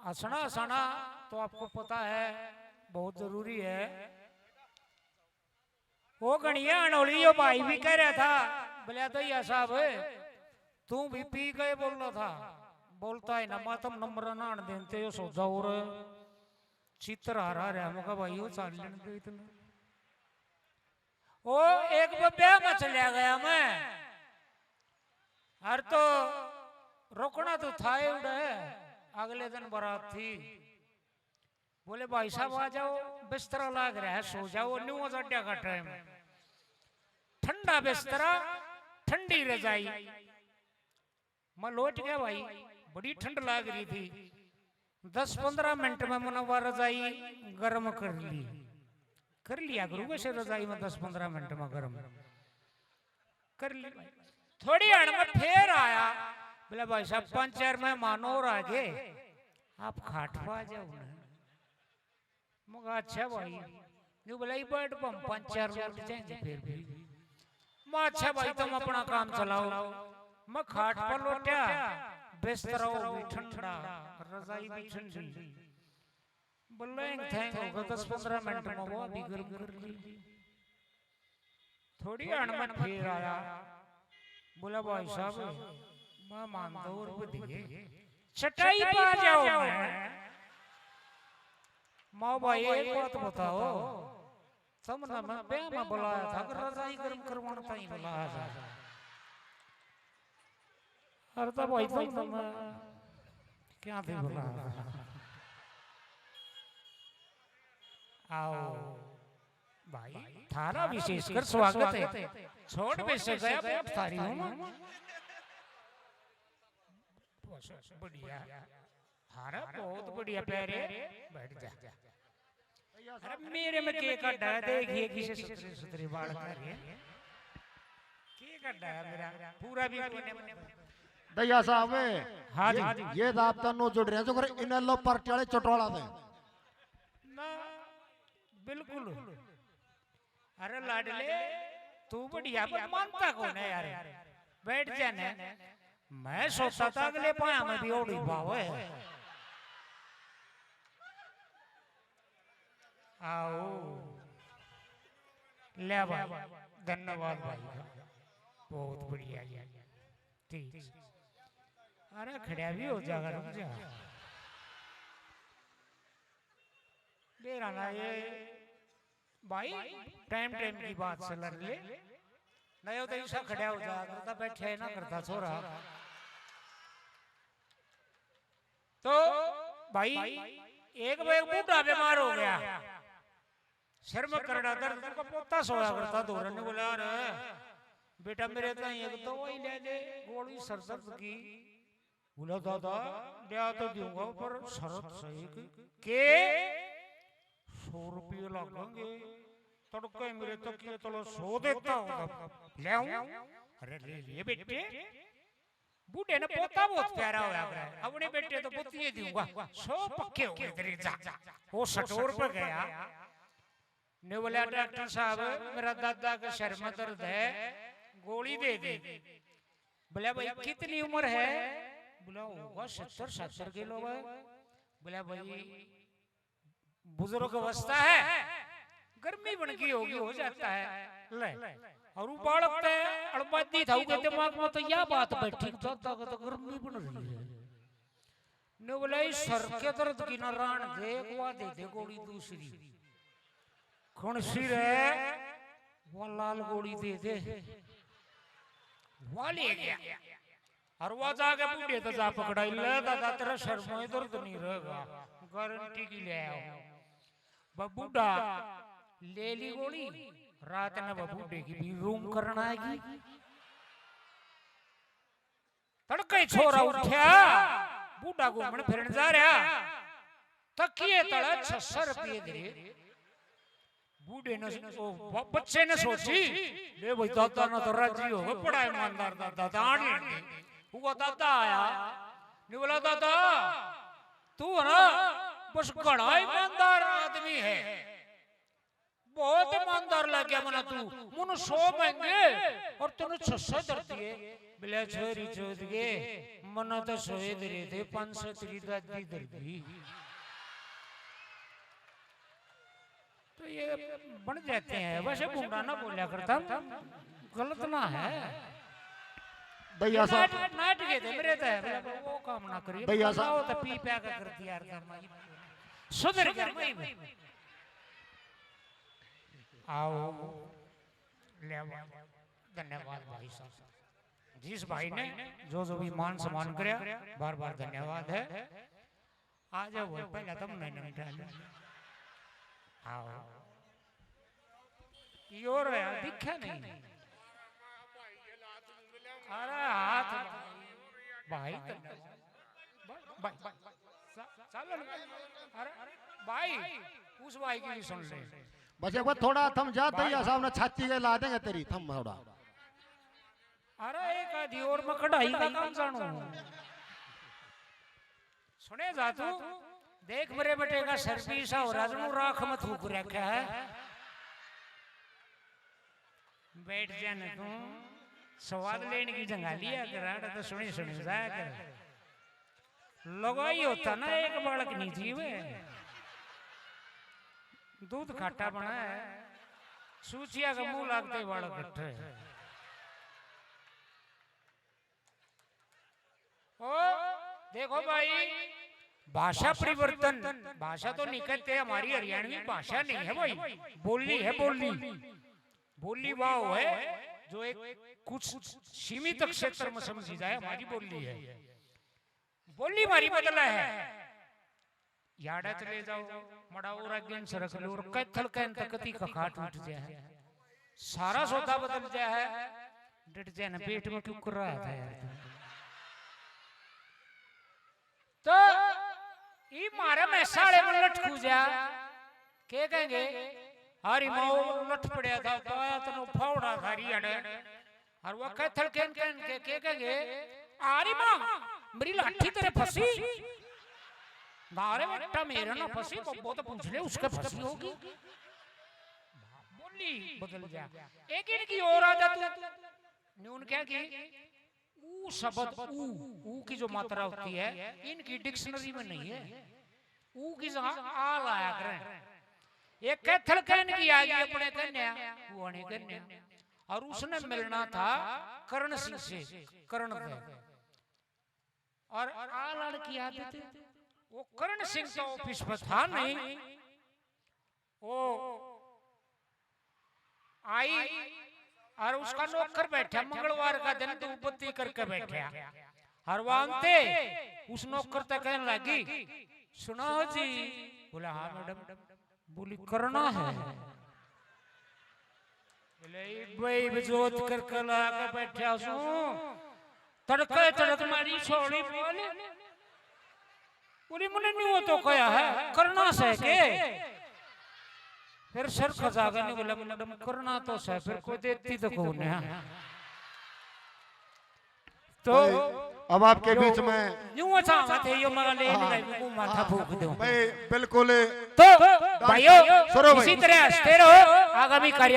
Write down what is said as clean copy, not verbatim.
हंसना हंसाना तो आपको पता है बहुत जरूरी है। वो गणिया अनोली जो भाई भी कह रहा था, बोले तो या साहब तू भी पी गए बोल रहा था। बोलता है ना मातम नंबर ना देते हो सोचा और चित्र आ रहा है मका भाई वो चाल लेने दो इतना। वो एक ब्याह में चलिया गया मैं, हर तो रोकना तो था ही उड़े। अगले दिन बारात थी, बोले भाई साहब आ जाओ बिस्तरा लाग रहा है सो जाओ। न्यू अड्डा का टाइम, ठंडा बिस्तरा ठंडी रजाई। मैं लौट गया भाई, बड़ी ठंड लाग रही थी। 10-15 मिनट में मनवा रजाई गर्म कर लिया गुरु वैसे रजाई में 10-15 मिनट में गर्म कर ली। थोड़ी हड़ में फिर आया, बोला भाई साहब 5-4 मेहमान और आगे आप खाट पा जाओ ना। मगा अच्छा भाई जो बोला बर्ड पम 5-4 रोट जाएंगे फिर भी। मैं अच्छा भाई तुम अपना काम चलाओ। मैं खाट पर लौटा, बिस्तरा भी ठंडा रजाई भी ठंडी। बोले थैंक होगा 10-15 मिनट में वो अभी गर्म कर ली। थोड़ी अणमन फिर आया, बोला भाई साहब मैं मानता हूँ और दिए चटाई पा जाओ। माँ भाई एक बात बताओ, तुमने मैं ब्याह में बुलाया था कि रजाई गर्म करवाना था ही बुलाया था। अरे तो भाई तुम क्या थे बुलाया था। आओ भाई थारा विशेषकर स्वागत है। छोड़ वैसे गया मैं थारी हूँ बढ़िया। थारा बहुत बढ़िया प्यारे बैठ जा। अरे मेरे में केक का डा देखिए किसे सुतरे बाल कर रहे हैं। केक का डा मेरा पूरा भी दैया साहब हाँ जी ये दाबता नो जुड़ रहे हैं जो कर इन लो पार्टी चटवाला दे ना बिल्कुल। अरे लाडले तू बढ़िया पर मानता कौन है यार, बैठ जाने। मैं सोचता था अगले पाया में भी ओढ़ी पाव है। आओ ले भाई धन्यवाद भाई बहुत बढ़िया ठीक। अरे खड़ा भी हो जाएगा रुक जा मेरा ना ये भाई टाइम की बात से लड़ ले नहीं तो ऐसा खड़ा हो जाया करता बैठे ना करता छोरा। तो भाई एक बूढ़ा बीमार हो गया, सिर में करड़ा दर्द का पोता सोया करता। दूर ने बोला अरे बेटा मेरे तो एक दवाई ले दे गोली सर दर्द की। बोला दादा लिया तो दूंगा पर शर्त सही के 100 रुपये लगेंगे। तड़के मेरे तकिए चलो 100 देता हूँ ले आऊं। अरे ले लिए बेटे, बूढ़े ने पोता बहुत प्यारा होया है अपने बेटे तो पुतिए दूंगा 100 पक्के हो गए तेरे जा। वो सटोर पर गया ने बोला डॉक्टर साहब मेरा दादा का सर में दर्द है गोली दे दे। बोला भाई कितनी उम्र है। बोला होगा 70-70 किलो है। बोला भाई बुजुर्ग अवस्था है गर्मी बन की होगी हो जाता है ले। और वो बालक अड़बादी था उसके दिमाग में तो यह बात बैठी दादा का तो गर्मी बन रही है। ने बोला इस सर के दर्द की न रान दे एक दे दे गोली दूसरी कौन सी है वो लाल गोली दे दे। वो ले गया और वो जाके बूढ़े तो जा पकड़ा ले दादा तेरा सर में दर्द नहीं रहेगा गारंटी की ले आओ। बूढ़ा ले ली गोली। रात में बूढ़े की भी रूम करना आएगी। तड़के छोरा उठा बूढ़ा घूमने फिरने जा रहा तकिए तड़ा 600 रुपये दे। बूढ़े ने बच्चे ने सोची ले भाई दादा ना तो राजी होगा बड़ा ईमानदार दादा दान वो दादा आया ने बोला दादा तू ना बस बड़ा ईमानदार आदमी है बहुत ईमानदार लग गया मना तू मुन 100 महंगे और तूने 600 दर दिए बिले छोरी चोद के मना तो 100 दे रहे थे 500 तेरी दादी दर दी तो ये बन जाते हैं वैसे बुरा ना बोला करता गलत ना है भैया साहब नाट के थे मेरे थे वो काम ना करिए भैया साहब तो पी प्या का करती यार सुधर गया मैं आओ ले धन्यवाद भाई साहब जिस भाई ने जो भी मान सम्मान कराया बार बार धन्यवाद है आ जाओ पहले तुम नहीं डाल आओ योर है दिखा नहीं अरे हाथ भाई चलो अरे भाई उस भाई की भी सुन ले बस एक बार थोड़ा थम जा भैया साहब ने छाती के ला देंगे तेरी थम थोड़ा अरे एक आधी और मैं कढ़ाई का काम जानू सुने जा तू देख मेरे बेटे का सर्विस और राजनू राख मत थूक रखा है बैठ जा न तू स्वाद लेने की जगह लिया कर तो सुनी सुनी जाया कर लगाई होता ना एक बालक नहीं थी वे दूध खाटा बना है सूचिया का मुंह लागते बालक इकट्ठे ओ देखो भाई भाषा परिवर्तन भाषा तो नहीं कहते हमारी हरियाणवी भाषा नहीं है भाई बोली है बोली वाह है जो एक कुछ सीमित क्षेत्र में समझी जाए हमारी बोली है बोली हमारी बदला है याड़ा चले जाओ मड़ा और अगेन सरक लो और कैथल कैन तकती का खाट उठ जाए सारा सौदा बदल जाए है डट जाए ना पेट में क्यों कर रहा था यार तो ये मारे में साड़े में लटकू जा के कहेंगे हरी माओ लट पड़या था पाया तनो फावड़ा थारी अड़े और वो कैथल कैन कैन के कहेंगे आरी मां मेरी लाठी तेरे फंसी नारे बेटा मेरा ना फंसी को तो पूछ ले उसके फंसी होगी बोली बदल जा एक इनकी और आदत ने उन क्या की ऊ शब्द ऊ की जो मात्रा होती है इनकी डिक्शनरी में नहीं है ऊ की जगह आ लाया करें एक कैथल कहन की आ गई अपने कन्या वो अने कन्या और उसने मिलना था करण सिंह से करण दे और आ लड़की आदत वो करण सिंह का ऑफिस पर था नहीं वो आई और उसका नौकर बैठा मंगलवार का दिन धूपबत्ती करके बैठा और वांते उस नौकर तक कहने लगी सुना हो जी बोला हाँ मैडम बोली करना है बोले भाई बिजोत करके लगा बैठा सू तड़के तड़क मारी छोड़ी बोली मुने नहीं वो तो कया है करना से के फिर सर खजागा नहीं बोला मैडम करना तो से फिर कोई देती तो कौन है तो अब आपके बीच में यूं अच्छा थे यो मगा ले को माथा फूक दूं मैं बिल्कुल तो भाइयों इसी तरह हंसते रहो आगामी कार्य